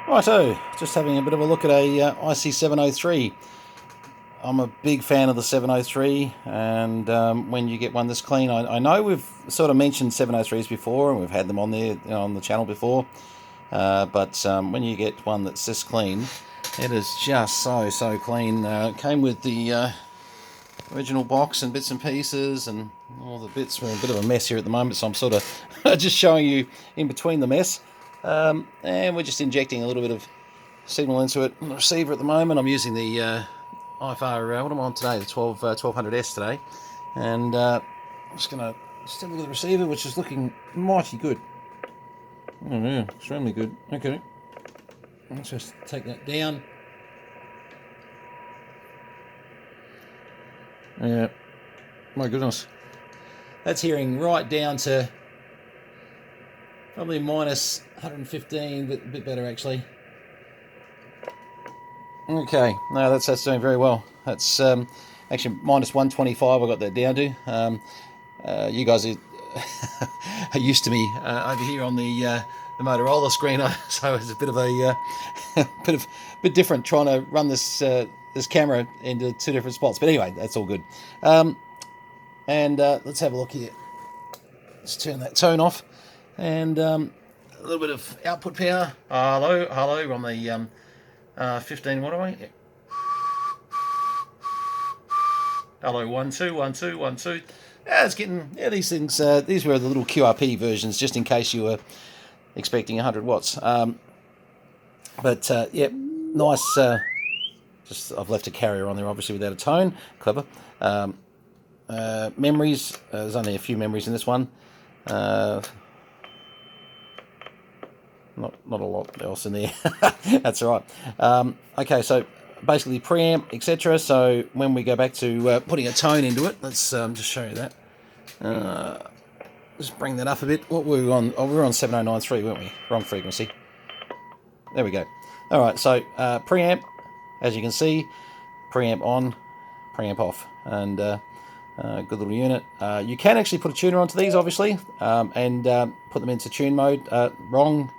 Righto, just having a bit of a look at a IC703. I'm a big fan of the 703, and when you get one this clean, I know we've sort of mentioned 703s before, and we've had them on there, on the channel before, but when you get one that's this clean, it is just so clean. Came with the original box and bits and pieces, and all the bits were a bit of a mess here at the moment, so I'm sort of just showing you in between the mess. And we're just injecting a little bit of signal into it on the receiver at the moment. I'm using the IFR, what am I on today? The 1200S today. And I'm just going to have a look at the receiver, which is looking mighty good. Oh yeah, extremely good. Okay. Let's just take that down. Yeah, my goodness. That's hearing right down to probably minus 115, but a bit better actually. Okay, no, that's doing very well. That's actually minus 125. I got that down to. You guys are used to me over here on the Motorola screen, so it's a bit of a bit different trying to run this this camera into two different spots. But anyway, that's all good. And let's have a look here. Let's turn that tone off, and a little bit of output power. Hello, on the 15 watt away. Yeah. Hello, 1 2 1 2 1 2. Yeah, it's getting, yeah, these things. These were the little QRP versions, just in case you were expecting 100 watts. But yeah, nice. Just I've left a carrier on there, obviously without a tone. Clever. Memories. There's only a few memories in this one. Not a lot else in there. That's all right. Okay, so basically preamp, etc. So when we go back to putting a tone into it, let's just show you that. Just bring that up a bit. What were we on? Oh, we were on 7093, weren't we? Wrong frequency. There we go. All right, so preamp, as you can see, preamp on, preamp off, and good little unit. You can actually put a tuner onto these, obviously, and put them into tune mode. Wrong.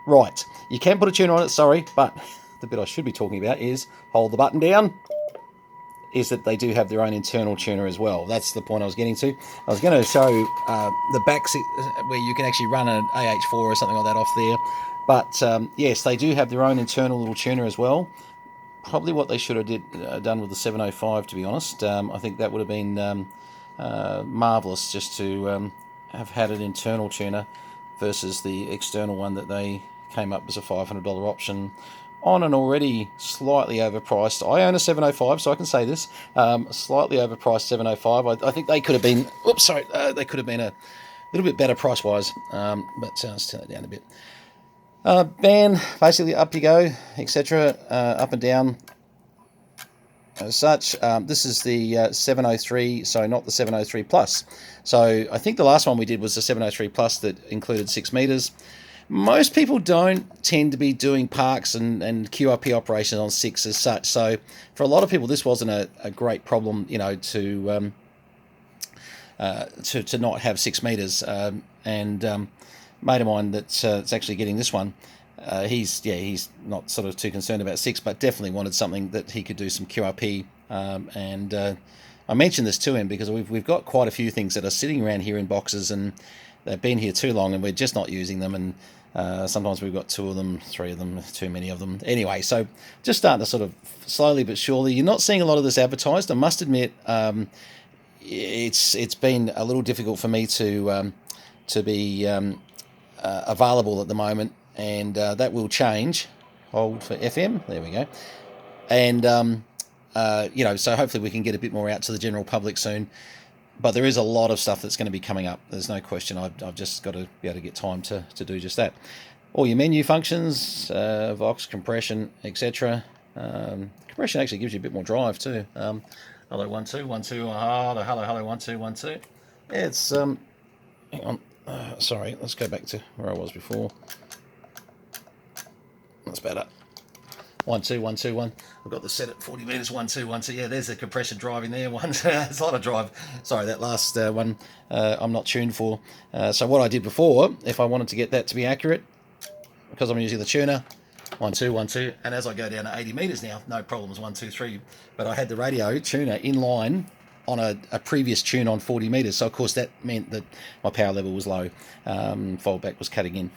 Right, you can put a tuner on it, sorry, but the bit I should be talking about is hold the button down, is that they do have their own internal tuner as well. That's the point I was getting to. I was going to show the back where you can actually run an AH4 or something like that off there, but yes, they do have their own internal little tuner as well. Probably what they should have done with the 705, to be honest. I think that would have been marvellous, just to have had an internal tuner versus the external one that they came up as a $500 option on an already slightly overpriced. I own a 705, so I can say this. Slightly overpriced 705. I think they could have been. Oops, sorry. They could have been a little bit better price-wise. But let's turn it down a bit. Band, basically up you go, etc. Up and down. As such, this is the 703, so not the 703 Plus. So I think the last one we did was the 703 Plus that included 6 meters. Most people don't tend to be doing parks and QRP operations on 6 as such. So for a lot of people, this wasn't a great problem, you know, to not have 6 meters. And mate of mine that's actually getting this one. He's not sort of too concerned about 6, but definitely wanted something that he could do some QRP. And I mentioned this to him because we've got quite a few things that are sitting around here in boxes, and they've been here too long, and we're just not using them. And sometimes we've got 2 of them, 3 of them, too many of them. Anyway, so just starting to sort of slowly but surely. You're not seeing a lot of this advertised. I must admit, it's been a little difficult for me to be available at the moment. And that will change. Hold for FM. There we go. And you know, so hopefully we can get a bit more out to the general public soon. But there is a lot of stuff that's going to be coming up. There's no question. I've just got to be able to get time to do just that. All your menu functions, Vox, compression, etc. Compression actually gives you a bit more drive too. Hello 1 2 1 2. Hello 1 2 1 2. Yeah, it's hang on. Sorry, let's go back to where I was before. That's better. 1 2 1 2 1. I've got the set at 40 meters. 1 2 1 2. Yeah, there's the compression drive in there. There's a lot of drive. Sorry, that last one I'm not tuned for. So what I did before, if I wanted to get that to be accurate, because I'm using the tuner, 1 2 1 2, and as I go down to 80 meters now, no problems, 1 2 3. But I had the radio tuner in line on a previous tune on 40 meters, so of course that meant that my power level was low. Foldback was cutting in.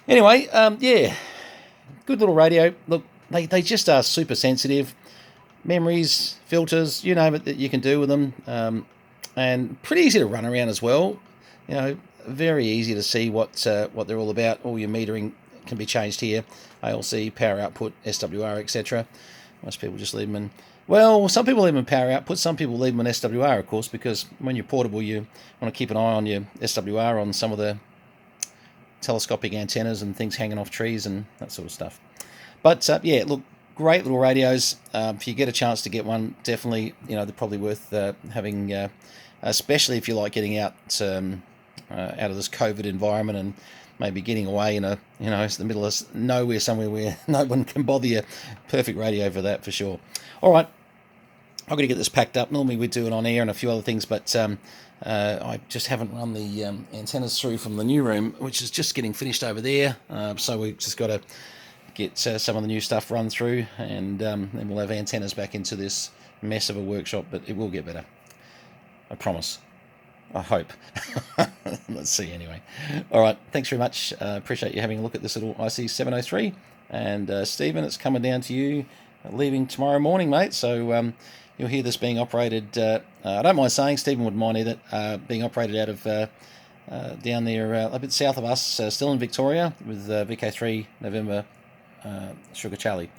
Anyway, yeah, good little radio. Look, they just are super sensitive. Memories, filters, you name it that you can do with them, and pretty easy to run around as well. You know, very easy to see what they're all about. All your metering can be changed here. ALC, power output, SWR, etc. Most people just leave them in. Well, some people leave them in power output. Some people leave them in SWR, of course, because when you're portable, you want to keep an eye on your SWR on some of the telescopic antennas and things hanging off trees and that sort of stuff. But yeah, look, great little radios. If you get a chance to get one, definitely, you know, they're probably worth having, especially if you like getting out of this COVID environment and maybe getting away in it's the middle of nowhere, somewhere where no one can bother you. Perfect radio for that, for sure. All right, I've got to get this packed up. Normally we do it on air and a few other things, but I just haven't run the antennas through from the new room, which is just getting finished over there. So we've just got to get some of the new stuff run through, and then we'll have antennas back into this mess of a workshop, but it will get better. I promise. I hope. Let's see anyway. All right, thanks very much. Appreciate you having a look at this little IC703. And Stephen, it's coming down to you, leaving tomorrow morning, mate. So you'll hear this being operated. I don't mind saying, Stephen wouldn't mind either, being operated out of down there a bit south of us, still in Victoria, with VK3 November Sugar Charlie.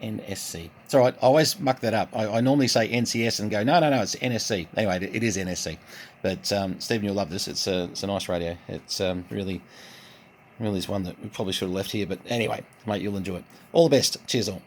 NSC. It's all right. I always muck that up. I normally say NCS and go, no, it's NSC. Anyway, it is NSC. But Stephen, you'll love this. It's a nice radio. It's really is one that we probably should have left here. But anyway, mate, you'll enjoy it. All the best. Cheers all.